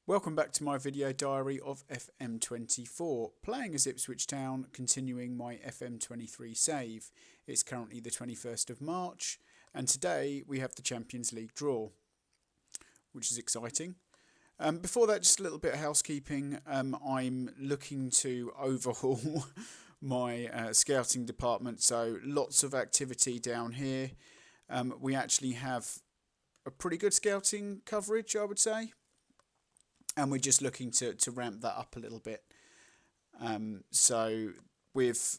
Welcome back to my video diary of FM24, playing as Ipswich Town, continuing my FM23 save. It's currently the 21st of March, and today we have the Champions League draw, which is exciting. Before that, just a little bit of housekeeping. I'm looking to overhaul my scouting department, so lots of activity down here. We actually have a pretty good scouting coverage, I would say. And we're just looking to ramp that up a little bit. So with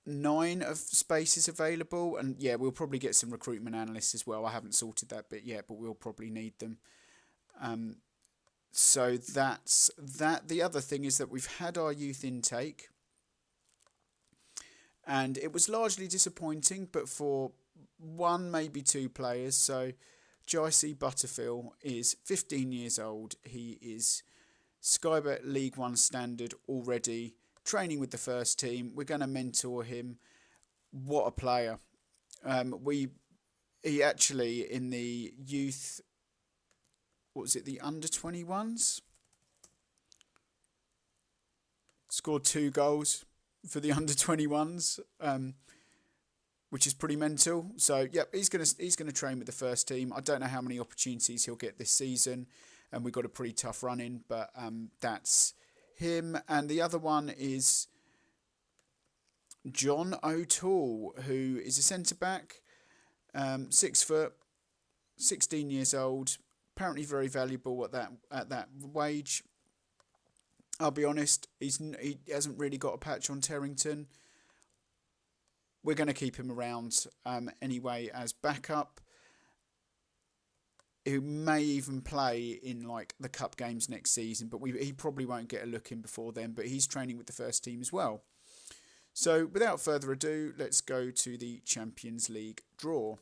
9 of spaces available, and yeah, we'll probably get some recruitment analysts as well. I haven't sorted that bit yet, but we'll probably need them. So that's that. The other thing is that we've had our youth intake, and it was largely disappointing, but for one, maybe 2 players. So Jicey Butterfield is 15 years old. He is Skybet League 1 standard already, training with the first team. We're going to mentor him. What a player. He actually, in the youth, what was it, the under-21s? Scored 2 goals for the under-21s. Which is pretty mental. So, yep, he's gonna train with the first team. I don't know how many opportunities he'll get this season, and we've got a pretty tough run in, but that's him. And the other one is John O'Toole, who is a centre back, 6 foot, 16 years old. Apparently very valuable at that wage. I'll be honest, he hasn't really got a patch on Terrington. We're going to keep him around anyway as backup. He may even play in like the cup games next season, but he probably won't get a look in before then. But he's training with the first team as well. So without further ado, let's go to the Champions League draw.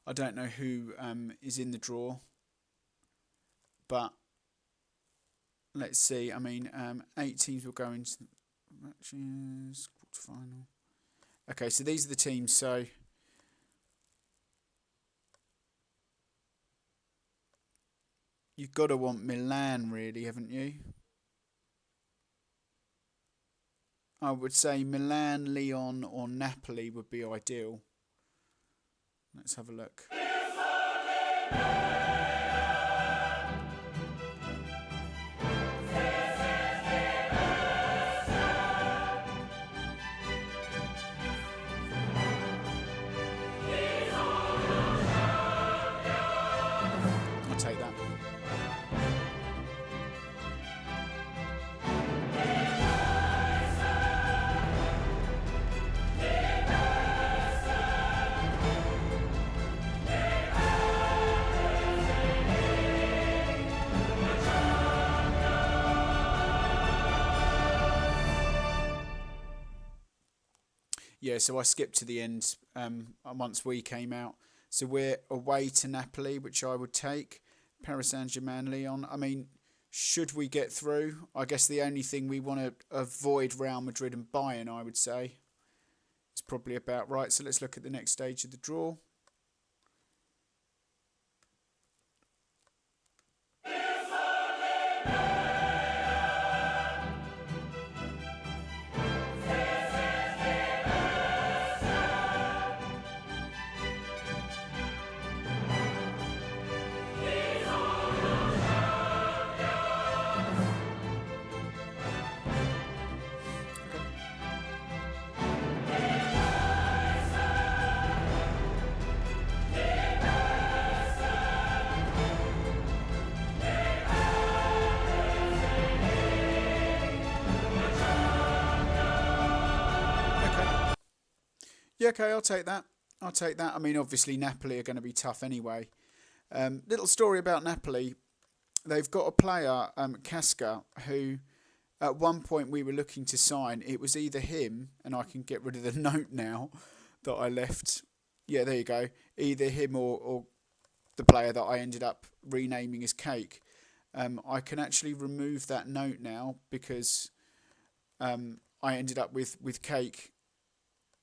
I don't know who is in the draw, but let's see. I mean, 8 teams will go into matches, quarterfinal. Okay, so these are the teams. So you've got to want Milan, really, haven't you? I would say Milan, Lyon, or Napoli would be ideal. Let's have a look. Take that. Yeah, so I skipped to the end once we came out. So we're away to Napoli, which I would take. Paris Saint-Germain, Lyon. I mean, should we get through? I guess the only thing we want to avoid Real Madrid and Bayern, I would say. It's probably about right. So let's look at the next stage of the draw. Yeah, okay, I'll take that. I'll take that. I mean, obviously, Napoli are going to be tough anyway. Little story about Napoli. They've got a player, Casca, who at one point we were looking to sign. It was either him, and I can get rid of the note now that I left. Yeah, there you go. Either him or the player that I ended up renaming as Cake. I can actually remove that note now because I ended up with Cake.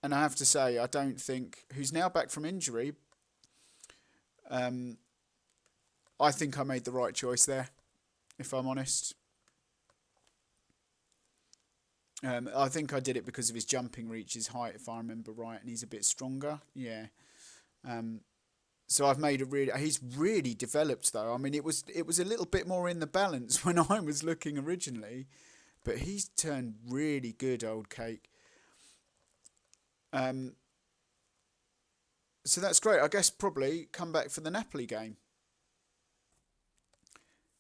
And I have to say, I don't think, who's now back from injury, Um, I think I made the right choice there, if I'm honest. I think I did it because of his jumping reach, his height, if I remember right, and he's a bit stronger. Yeah. Um, so I've made a really. He's really developed though. I mean, it was a little bit more in the balance when I was looking originally, but he's turned really good, old cake. Um, so that's great. I guess probably come back for the Napoli game.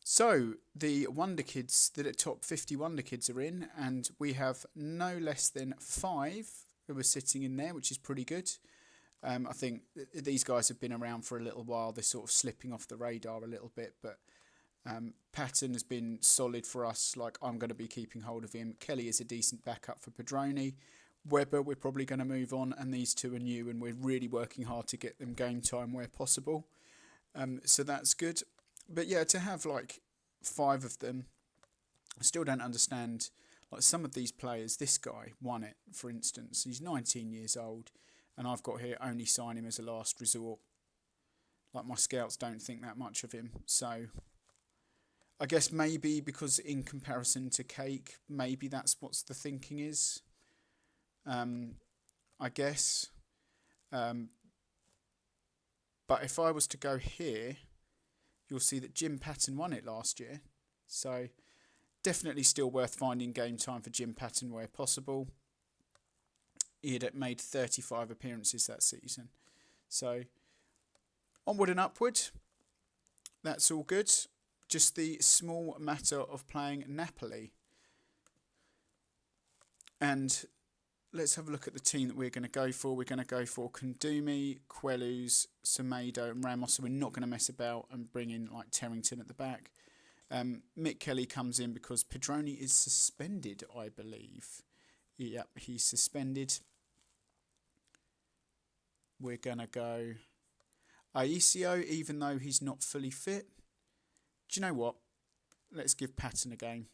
So the Wonder Kids, the top 50 Wonder Kids are in, and we have no less than five who are sitting in there, which is pretty good. I think these guys have been around for a little while. They're sort of slipping off the radar a little bit, but Patton has been solid for us. Like, I'm going to be keeping hold of him. Kelly is a decent backup for Pedroni. Webber, we're probably going to move on, and these two are new, and we're really working hard to get them game time where possible. So that's good. But yeah, to have like five of them, I still don't understand. Like, some of these players, this guy won it, for instance. He's 19 years old, and I've got here only sign him as a last resort. Like, my scouts don't think that much of him. So I guess maybe because in comparison to Cake, maybe that's what's the thinking is. I guess. Um, but if I was to go here, you'll see that Jim Patton won it last year. So definitely still worth finding game time for Jim Patton where possible. He had made 35 appearances that season. So onward and upward. That's all good. Just the small matter of playing Napoli. And let's have a look at the team that we're going to go for. We're going to go for Kundumi, Queluz, Semedo and Ramos. So we're not going to mess about and bring in like Terrington at the back. Mick Kelly comes in because Pedroni is suspended, I believe. Yep, he's suspended. We're going to go Aisio, even though he's not fully fit. Do you know what? Let's give Patton a game.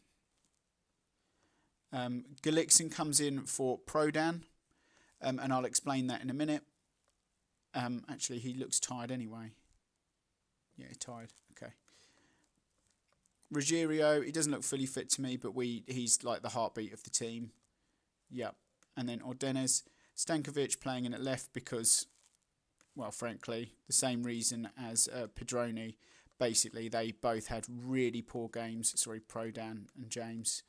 Galixin comes in for Prodan, and I'll explain that in a minute. Actually, he looks tired anyway. Yeah, tired. Okay. Ruggiero, he doesn't look fully fit to me, but he's like the heartbeat of the team. Yep. And then Ordenes. Stankovic playing in at left because, well, frankly, the same reason as Pedroni. Basically, they both had really poor games. Sorry, Prodan and James.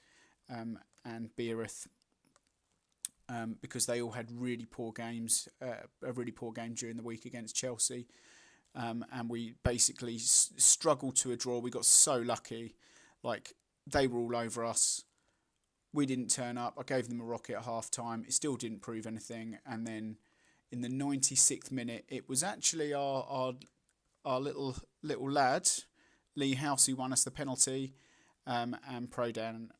And Beereth, because they all had really poor games, a really poor game during the week against Chelsea, and we basically struggled to a draw. We got so lucky, like they were all over us. We didn't turn up. I gave them a rocket at half time. It still didn't prove anything, and then in the 96th minute, it was actually our little lad, Lee House, who won us the penalty, and Prodan.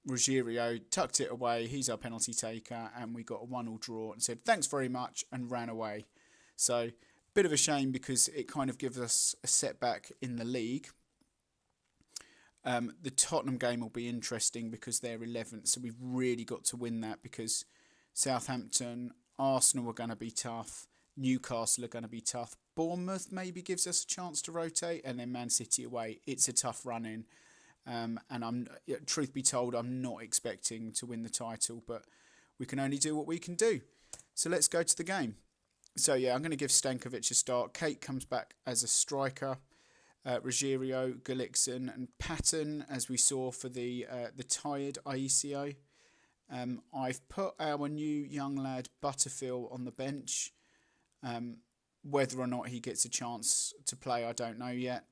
Ruggiero tucked it away. He's our penalty taker, and we got a 1-1 draw and said thanks very much and ran away. So bit of a shame because it kind of gives us a setback in the league. The Tottenham game will be interesting because they're 11th, so we've really got to win that because Southampton, Arsenal are going to be tough, Newcastle are going to be tough, Bournemouth maybe gives us a chance to rotate, and then Man City away. It's a tough run-in. And truth be told, I'm not expecting to win the title, but we can only do what we can do. So let's go to the game. So yeah, I'm going to give Stankovic a start. Kate comes back as a striker. Ruggiero, Galixin and Patton, as we saw for the tired Aisio. I've put our new young lad Butterfield on the bench. Whether or not he gets a chance to play, I don't know yet.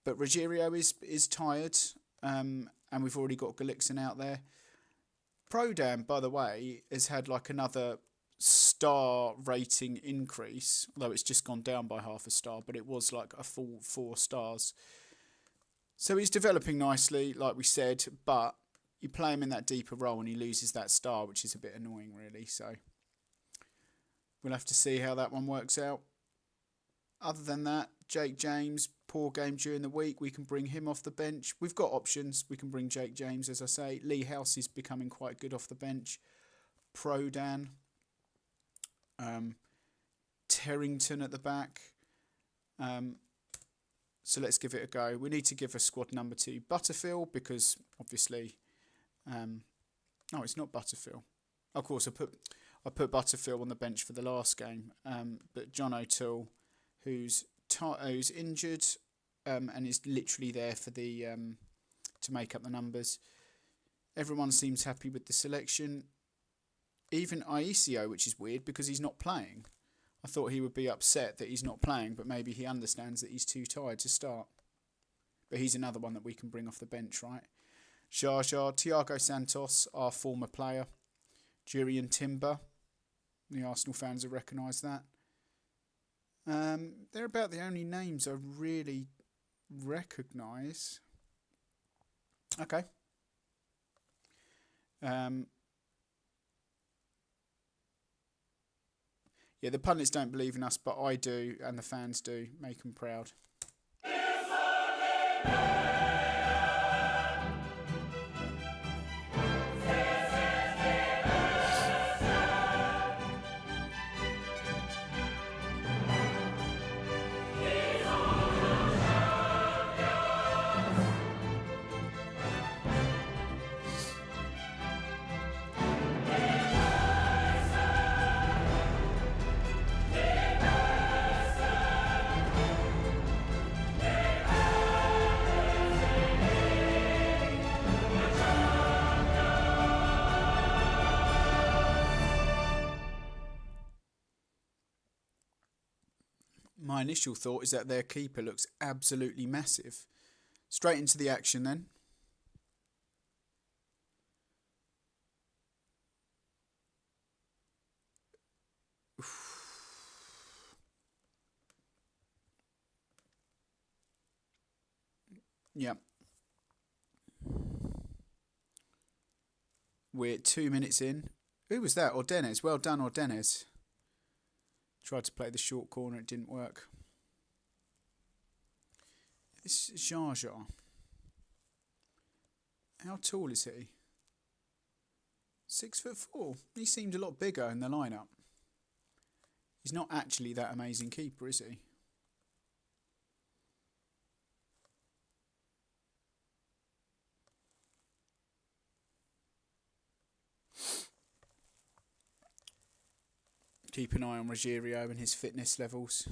But Ruggiero is tired, and we've already got Galixin out there. Prodan, by the way, has had like another star rating increase, although it's just gone down by half a star, but it was like a full 4 stars. So he's developing nicely, like we said, but you play him in that deeper role and he loses that star, which is a bit annoying, really. So we'll have to see how that one works out. Other than that, Jake James, poor game during the week. We can bring him off the bench. We've got options. We can bring Jake James, as I say. Lee House is becoming quite good off the bench. Prodan. Terrington at the back. So let's give it a go. We need to give a squad number to Butterfield because obviously, oh, it's not Butterfield. Of course, I put Butterfield on the bench for the last game, but John O'Toole, who's injured and is literally there for the to make up the numbers. Everyone seems happy with the selection. Even Aisio, which is weird because he's not playing. I thought he would be upset that he's not playing, but maybe he understands that he's too tired to start. But he's another one that we can bring off the bench, right? Jaja, Thiago Santos, our former player. Jurriën Timber. The Arsenal fans will recognise that. They're about the only names I really recognise. Okay. Yeah, the pundits don't believe in us, but I do, and the fans do. Make them proud. My initial thought is that their keeper looks absolutely massive. Straight into the action then. Yeah. We're 2 minutes in. Who was that? Ordenes. Well done, Ordenes. Tried to play the short corner, it didn't work. This is Jaja. How tall is he? 6'4". He seemed a lot bigger in the lineup. He's not actually that amazing keeper, is he? Keep an eye on Rogerio and his fitness levels.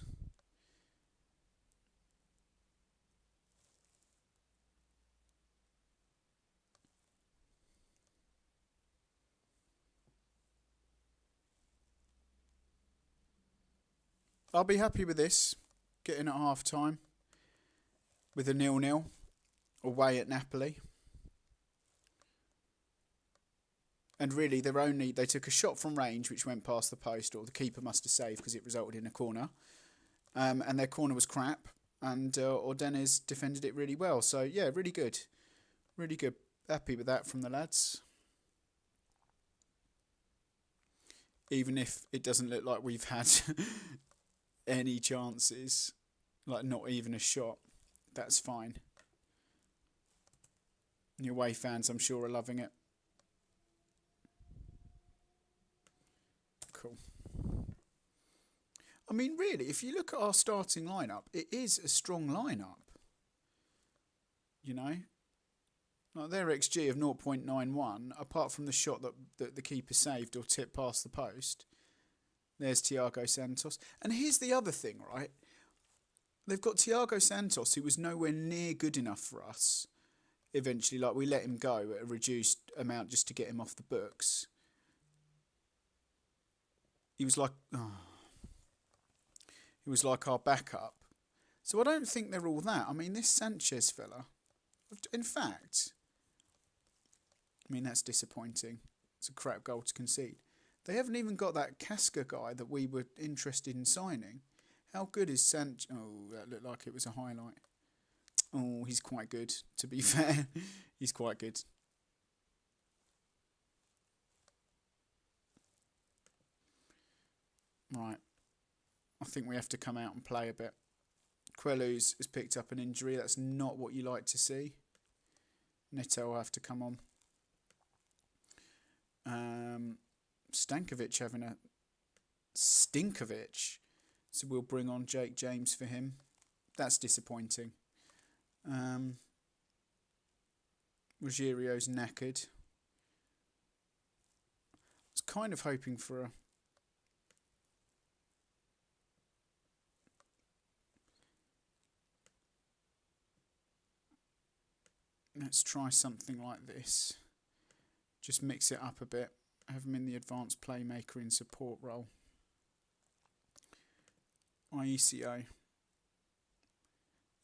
I'll be happy with this. Getting at half time with a 0-0 away at Napoli. And really, they took a shot from range which went past the post, or the keeper must have saved because it resulted in a corner. And their corner was crap, and Ordenes defended it really well. So yeah, really good, really good. Happy with that from the lads. Even if it doesn't look like we've had any chances, like not even a shot, that's fine. Your away fans, I'm sure, are loving it. Cool. I mean, really, if you look at our starting lineup, it is a strong lineup. You know, like their XG of 0.91, apart from the shot that the keeper saved or tipped past the post. There's Thiago Santos. And here's the other thing, right? They've got Thiago Santos, who was nowhere near good enough for us. Eventually, like, we let him go at a reduced amount just to get him off the books. He was like our backup. So I don't think they're all that. I mean, this Sanchez fella, in fact, I mean, that's disappointing. It's a crap goal to concede. They haven't even got that Casca guy that we were interested in signing. How good is Sanchez? Oh, that looked like it was a highlight. Oh, he's quite good, to be fair. He's quite good. Right. I think we have to come out and play a bit. Queluz has picked up an injury. That's not what you like to see. Neto will have to come on. Stankovic having a... Stinkovic So we'll bring on Jake James for him. That's disappointing. Ruggerio's knackered. I was kind of hoping for a... Let's try something like this. Just mix it up a bit. Have him in the advanced playmaker in support role. IECO.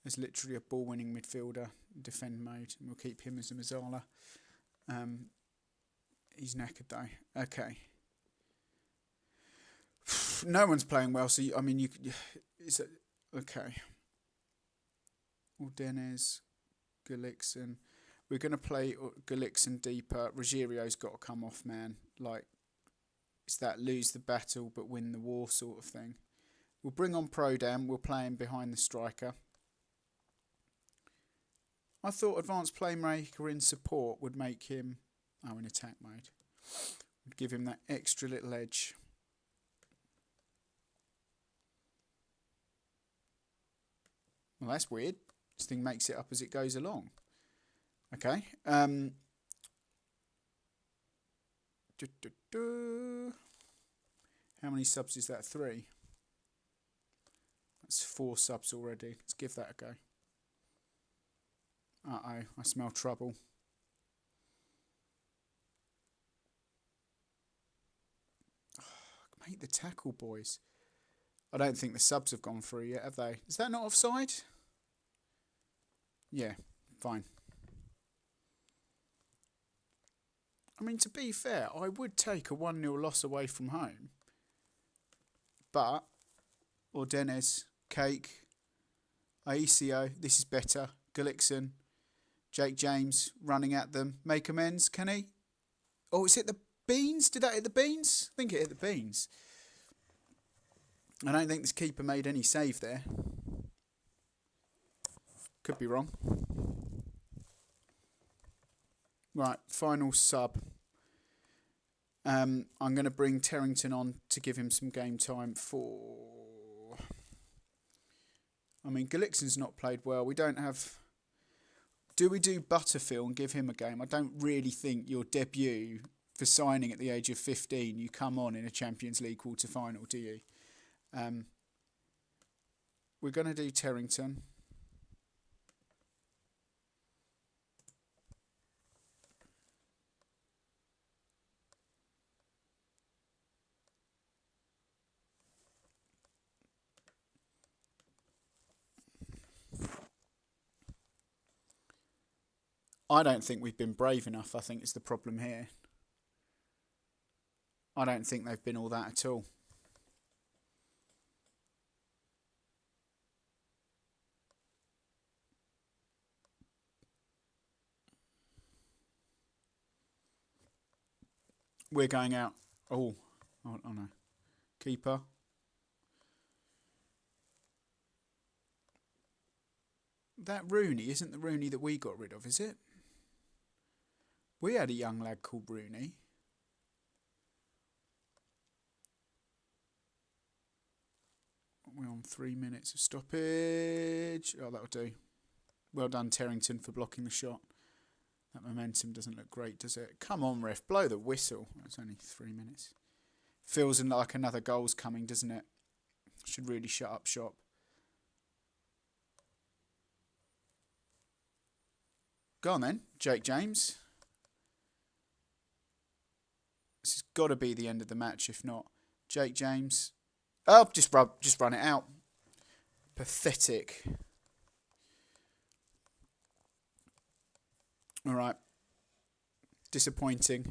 There's literally a ball-winning midfielder in defend mode, and we'll keep him as a Mazzala. He's knackered though. Okay. No one's playing well, so I mean, you. Okay. Ordenez, Gulixson. We're going to play Gulixson deeper. Ruggerio's got to come off, man. Like, it's that lose the battle but win the war sort of thing. We'll bring on Prodam. We'll play him behind the striker. I thought advanced playmaker in support would make him... Oh, in attack mode. Would give him that extra little edge. Well, that's weird. This thing makes it up as it goes along. Okay. How many subs is that? 3. That's 4 subs already. Let's give that a go. Uh-oh, I smell trouble. Make the tackle, boys. I don't think the subs have gone through yet, have they? Is that not offside? Yeah, fine. I mean, to be fair, I would take a 1-0 loss away from home. But, Ordenez, Cake, Aicio, this is better. Gulixson, Jake James running at them. Make amends, can he? Oh, it's hit the beans? Did that hit the beans? I think it hit the beans. I don't think this keeper made any save there. Could be wrong. Right, final sub. I'm going to bring Terrington on to give him some game time for... I mean, Gulixson's not played well. We don't have... Do we do Butterfield and give him a game? I don't really think your debut for signing at the age of 15, you come on in a Champions League quarter-final, do you? We're going to do Terrington. I don't think we've been brave enough, I think is the problem here. I don't think they've been all that at all. We're going out. Oh no. Keeper. That Rooney isn't the Rooney that we got rid of, is it? We had a young lad called Rooney. We're on 3 minutes of stoppage. Oh, that'll do. Well done, Terrington, for blocking the shot. That momentum doesn't look great, does it? Come on, ref. Blow the whistle. It's only 3 minutes. Feels like another goal's coming, doesn't it? Should really shut up shop. Go on then, Jake James. This has got to be the end of the match, if not. Jake James. Oh, just run it out. Pathetic. All right. Disappointing.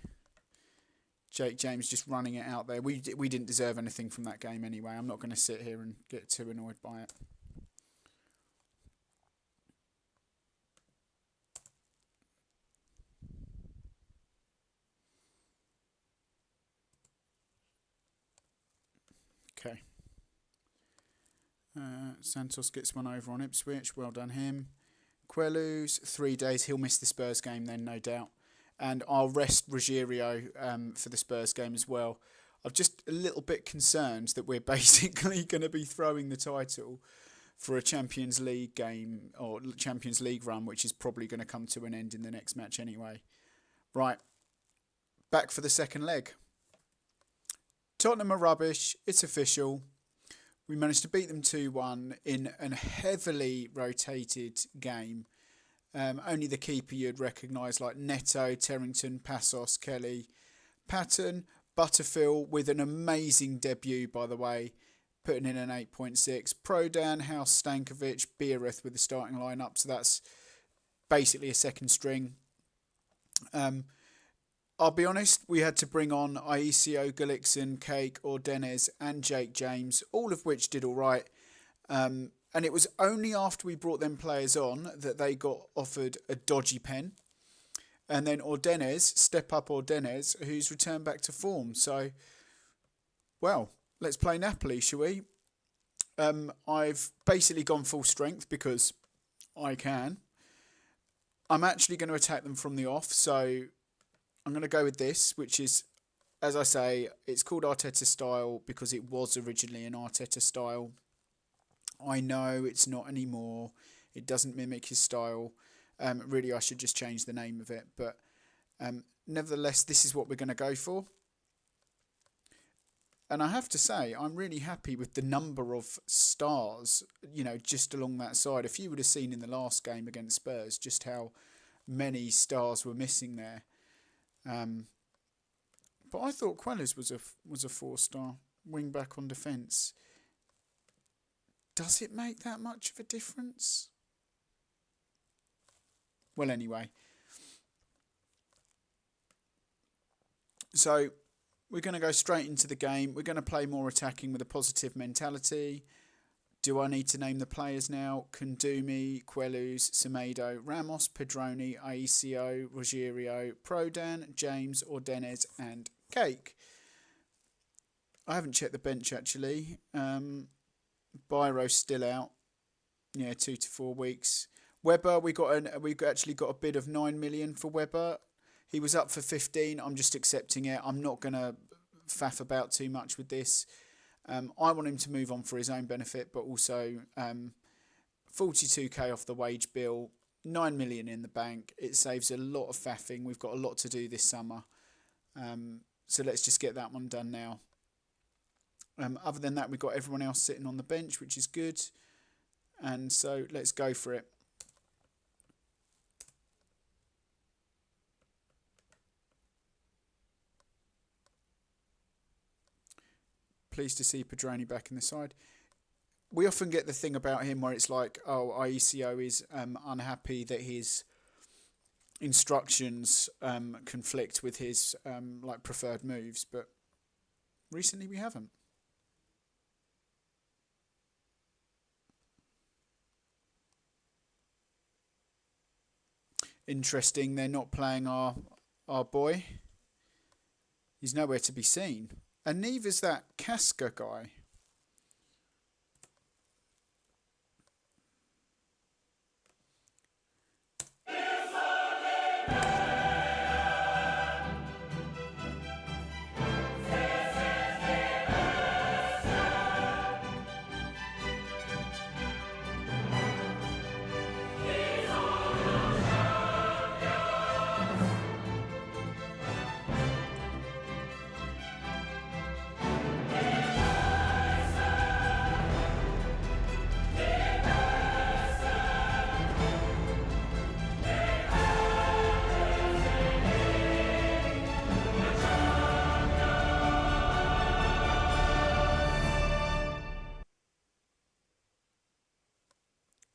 Jake James just running it out there. We didn't deserve anything from that game anyway. I'm not going to sit here and get too annoyed by it. Okay. Santos gets one over on Ipswich. Well done him. Queluz, 3 days. He'll miss the Spurs game then, no doubt. And I'll rest Ruggerio for the Spurs game as well. I'm just a little bit concerned that we're basically going to be throwing the title for a Champions League game or Champions League run, which is probably going to come to an end in the next match anyway. Right, back for the second leg. Tottenham are rubbish. It's official. We managed to beat them 2-1 in a heavily rotated game. Only the keeper you'd recognise, like Neto, Terrington, Passos, Kelly, Patton, Butterfield with an amazing debut, by the way, putting in an 8.6. Prodan, House, Stankovic, Beereth with the starting lineup. So that's basically a second string. I'll be honest, we had to bring on Aisio, Gullikson, Cake, Ordenez and Jake James, all of which did all right. And it was only after we brought them players on that they got offered a dodgy pen. And then Ordenez, step up Ordenez, who's returned back to form. So, well, let's play Napoli, shall we? I've basically gone full strength because I can. I'm actually going to attack them from the off, so I'm going to go with this, which is, as I say, it's called Arteta style because it was originally an Arteta style. I know it's not anymore. It doesn't mimic his style. Really, I should just change the name of it. But nevertheless, this is what we're going to go for. And I have to say, I'm really happy with the number of stars, just along that side. If you would have seen in the last game against Spurs just how many stars were missing there. But I thought Quellis was a 4-star wing back on defence. Does it make that much of a difference? Well, anyway. So we're going to go straight into the game. We're going to play more attacking with a positive mentality. Do I need to name the players now? Kundumi, Queluz, Semedo, Ramos, Pedroni, Aisio, Rogerio, Prodan, James, Ordenez and Cake. I haven't checked the bench actually. Byro's still out. Yeah, 2 to 4 weeks. Webber, we actually got a bid of 9 million for Webber. He was up for 15. I'm just accepting it. I'm not going to faff about too much with this. I want him to move on for his own benefit, but also 42k off the wage bill, 9 million in the bank. It saves a lot of faffing. We've got a lot to do this summer. So let's just get that one done now. Other than that, we've got everyone else sitting on the bench, which is good. And so let's go for it. Pleased to see Pedroni back in the side. We often get the thing about him where it's like, oh, Aisio is unhappy that his instructions conflict with his preferred moves, but recently we haven't. Interesting, they're not playing our boy. He's nowhere to be seen. And neither's that Casca guy.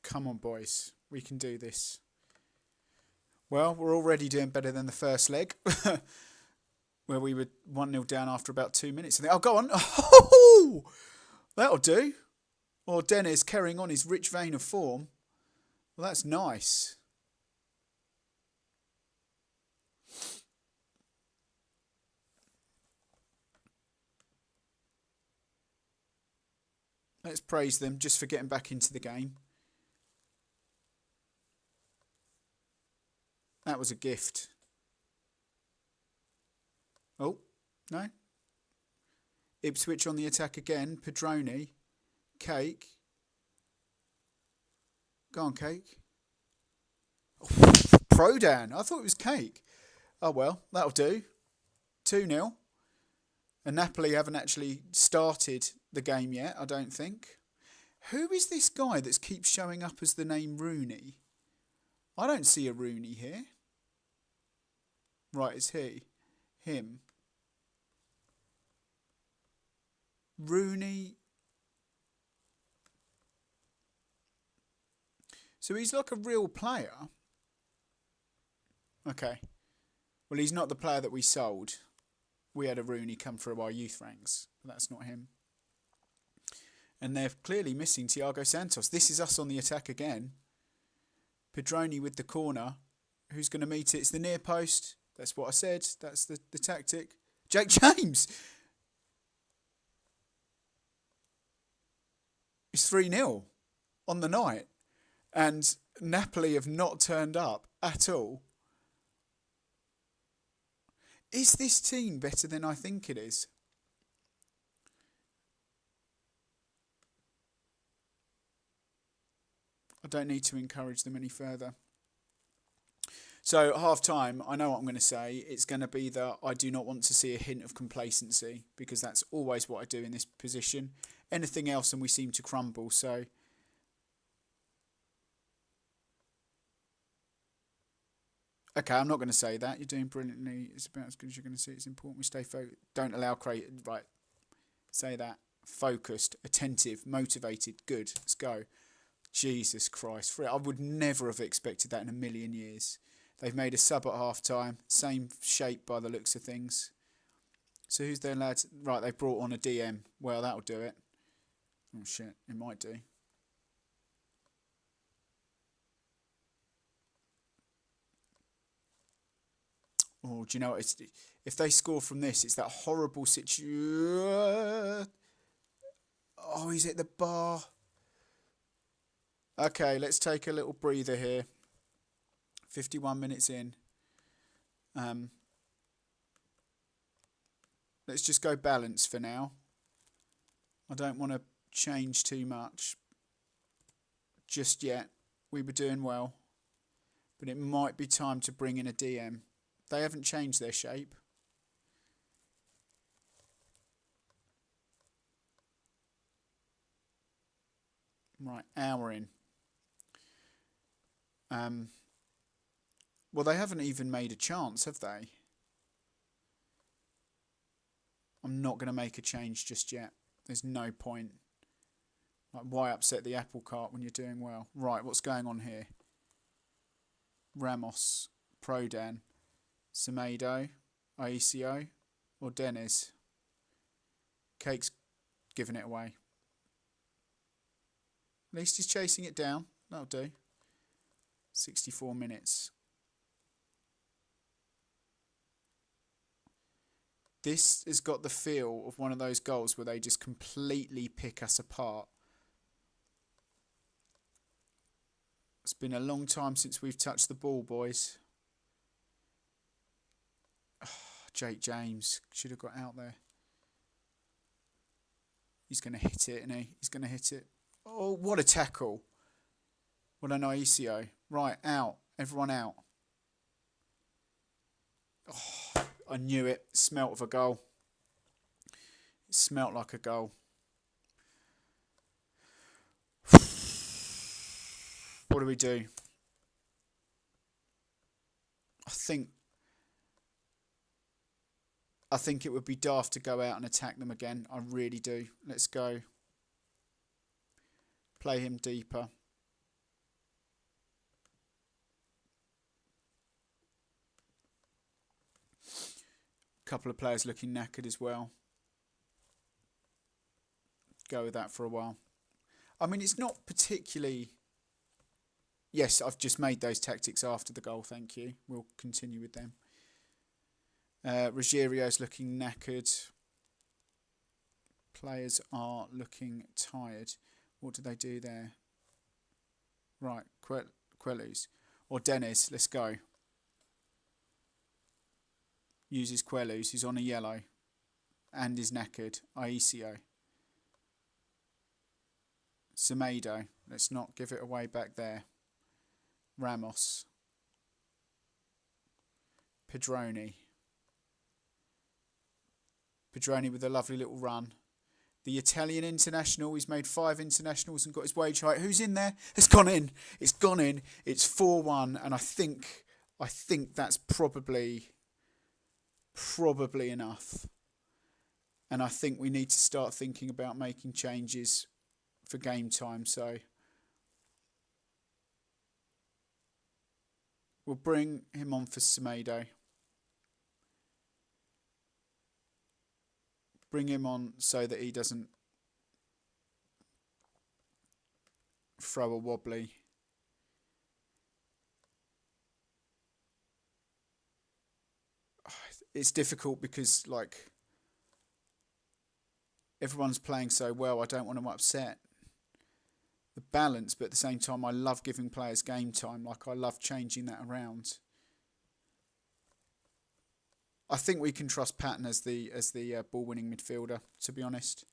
Come on, boys. We can do this. Well, we're already doing better than the first leg, where we were 1-0 down after about 2 minutes. Oh, go on. Oh, that'll do. Or Dennis carrying on his rich vein of form. Well, that's nice. Let's praise them just for getting back into the game. That was a gift. Oh, no? Ipswich on the attack again. Pedroni. Cake. Go on, Cake. Oh, Prodan. I thought it was Cake. Oh, well, that'll do. 2-0. And Napoli haven't actually started the game yet, I don't think. Who is this guy that keeps showing up as the name Rooney? I don't see a Rooney here. Right, it's he. Him. Rooney. So he's like a real player. Okay. Well, he's not the player that we sold. We had a Rooney come through our youth ranks. But that's not him. And they're clearly missing Thiago Santos. This is us on the attack again. Pedroni with the corner. Who's going to meet it? It's the near post. That's what I said. That's the tactic. Jake James! It's 3-0 on the night. And Napoli have not turned up at all. Is this team better than I think it is? I don't need to encourage them any further. So, half time, I know what I'm going to say. It's going to be that I do not want to see a hint of complacency, because that's always what I do in this position. Anything else and we seem to crumble. So, okay, I'm not going to say that. You're doing brilliantly. It's about as good as you're going to see. It's important we stay focused. Don't allow right. Say that. Focused, attentive, motivated. Good. Let's go. Jesus Christ. I would never have expected that in a million years. They've made a sub at half time. Same shape by the looks of things. So who's their lads? Right, they've brought on a DM. Well, that'll do it. Oh, shit. It might do. Oh, do you know what? If they score from this, it's that horrible situation. Oh, he's at the bar. Okay, let's take a little breather here. 51 minutes in. Let's just go balance for now. I don't want to change too much just yet. We were doing well. But it might be time to bring in a DM. They haven't changed their shape. Right, hour in. Well, they haven't even made a chance, have they? I'm not going to make a change just yet. There's no point. Like, why upset the apple cart when you're doing well? Right, what's going on here? Ramos, Prodan, Semedo, Aisio, or Dennis? Cake's giving it away. At least he's chasing it down. That'll do. 64 minutes. This has got the feel of one of those goals where they just completely pick us apart. It's been a long time since we've touched the ball, boys. Oh, Jake James should have got out there. He's going to hit it, isn't he? He's going to hit it. Oh, what a tackle. What an Aisio. Right, out. Everyone out. Oh, I knew it. Smelt of a goal. It smelt like a goal. What do we do? I think it would be daft to go out and attack them again. I really do. Let's go. Play him deeper. Couple of players looking knackered as well. Go with that for a while. I mean, it's not particularly... Yes, I've just made those tactics after the goal, thank you. We'll continue with them. Ruggerio's looking knackered. Players are looking tired. What do they do there? Right, Queluz. Or Dennis, let's go. Uses Queluz, who's on a yellow. and is knackered. Aisio. Semedo. Let's not give it away back there. Ramos. Pedroni. Pedroni with a lovely little run. The Italian international. He's made 5 internationals and got his wage hike. Who's in there? It's gone in. It's gone in. It's 4-1, and I think that's probably enough. And I think we need to start thinking about making changes for game time. So we'll bring him on for Semedo. Bring him on so that he doesn't throw a wobbly. It's difficult because, like, everyone's playing so well. I don't want to upset the balance, but at the same time, I love giving players game time. Like, I love changing that around. I think we can trust Patton as the ball-winning midfielder, to be honest.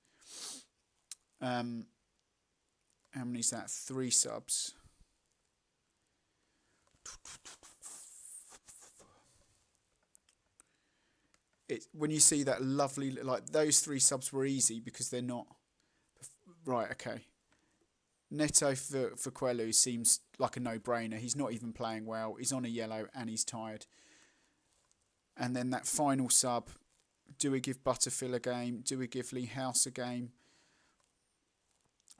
How many is that? 3 subs. When you see that lovely, like, those 3 subs were easy because they're not right. Okay, Neto for Quellu seems like a no-brainer. He's not even playing well. He's on a yellow and he's tired. And then that final sub, do we give Butterfield a game? Do we give Lee House a game?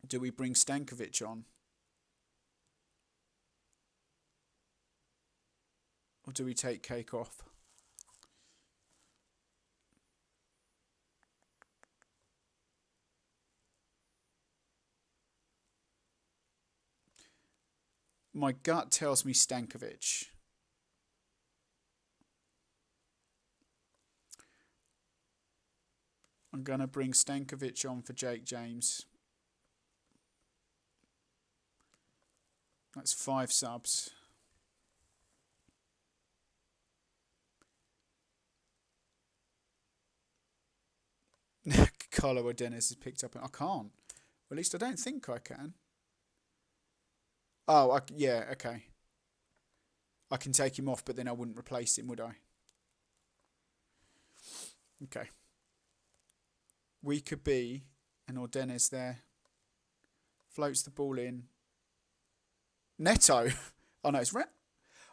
Do we bring Stankovic on? Or do we take Cake off? My gut tells me Stankovic. I'm going to bring Stankovic on for Jake James. That's 5 subs. Carlo Dennis has picked up. I can't. Well, at least I don't think I can. Oh, yeah, okay. I can take him off, but then I wouldn't replace him, would I? Okay. We could be, and Ordenes there. Floats the ball in. Neto. Oh no, it's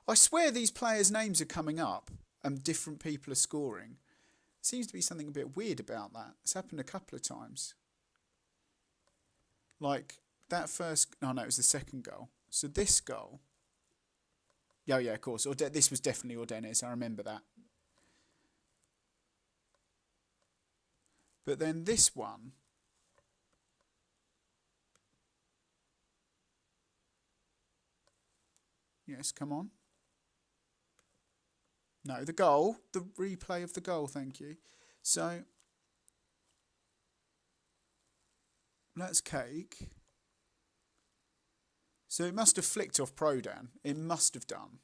I swear these players' names are coming up and different people are scoring. Seems to be something a bit weird about that. It's happened a couple of times. Like that first. No, it was the second goal. So this goal. Yeah, of course. This was definitely Ordenes. I remember that. But then this one. Yes, come on. No, the goal. The replay of the goal, thank you. So, that's Cake. So it must have flicked off Prodan. It must have done.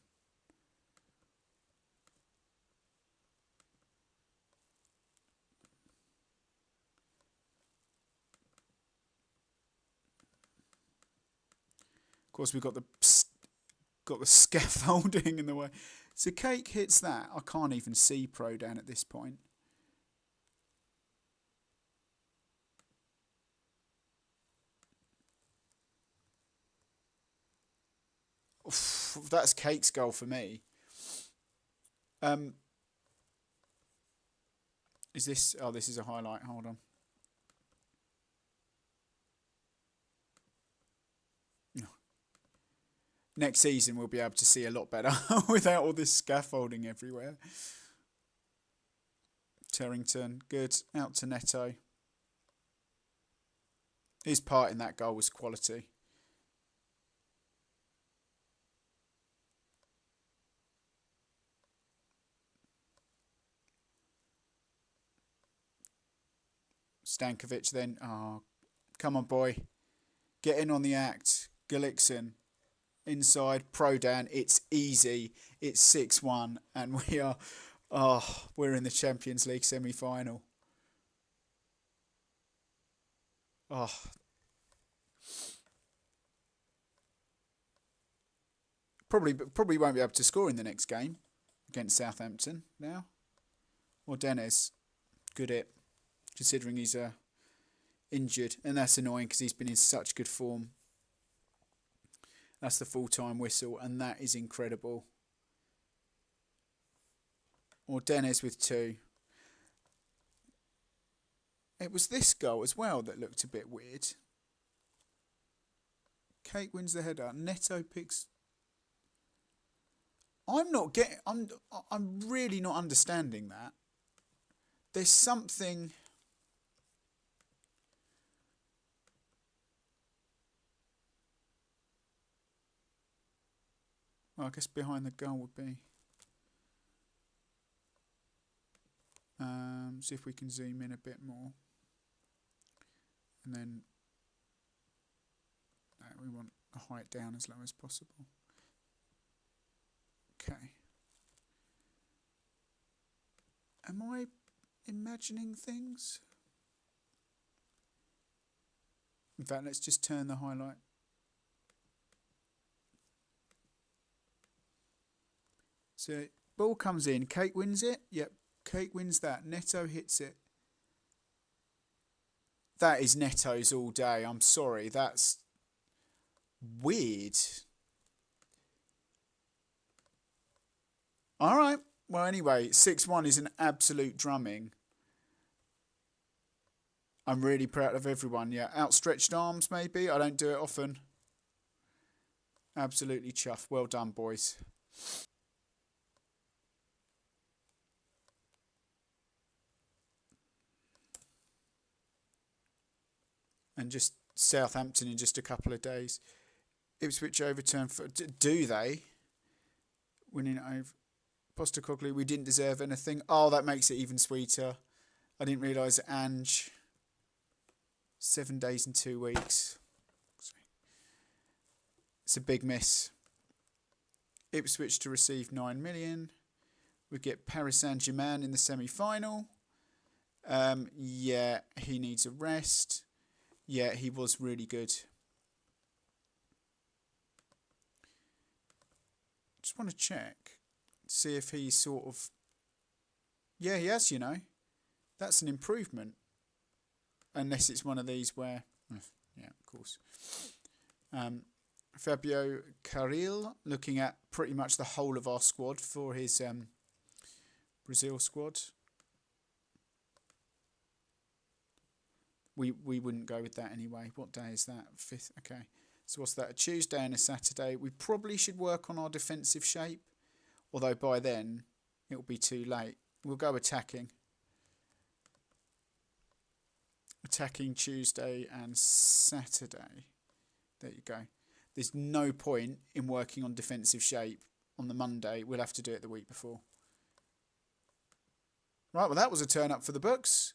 Of course, we've got the scaffolding in the way. So Cake hits that. I can't even see Prodan at this point. Oof, that's Cake's goal for me. Is this... Oh, this is a highlight. Hold on. Next season we'll be able to see a lot better without all this scaffolding everywhere. Terrington, good. Out to Neto. His part in that goal was quality. Stankovic then. Oh, come on, boy. Get in on the act. Gullikson. Inside, Prodan, it's easy. It's 6-1 and we're in the Champions League semi-final. Oh, probably won't be able to score in the next game against Southampton now. Or Dennis, good hit, considering he's injured, and that's annoying because he's been in such good form. That's the full-time whistle, and that is incredible. Or Dennis with 2. It was this goal as well that looked a bit weird. Kate wins the header. Neto picks. I'm really not understanding that. There's something. Well, I guess behind the goal would be. See if we can zoom in a bit more. And then we want the height down as low as possible. Okay. Am I imagining things? In fact, let's just turn the highlight. So, ball comes in. Kate wins it. Yep, Kate wins that. Neto hits it. That is Neto's all day. I'm sorry. That's weird. All right. Well, anyway, 6-1 is an absolute drumming. I'm really proud of everyone. Yeah, outstretched arms maybe. I don't do it often. Absolutely chuffed. Well done, boys. And just Southampton in just a couple of days. Ipswich overturned for. Do they? Winning over. Postecoglou, we didn't deserve anything. Oh, that makes it even sweeter. I didn't realise Ange. 7 days and 2 weeks. It's a big miss. Ipswich to receive 9 million. We get Paris Saint-Germain in the semi-final. Yeah, he needs a rest. Yeah, he was really good. Just want to check. See if he's sort of... Yeah, he has, you know. That's an improvement. Unless it's one of these where... Yeah, of course. Fabio Carril, looking at pretty much the whole of our squad for his Brazil squad. We wouldn't go with that anyway. What day is that? 5th. Okay. So what's that? A Tuesday and a Saturday. We probably should work on our defensive shape. Although by then, it'll be too late. We'll go attacking. Attacking Tuesday and Saturday. There you go. There's no point in working on defensive shape on the Monday. We'll have to do it the week before. Right, well, that was a turn up for the books.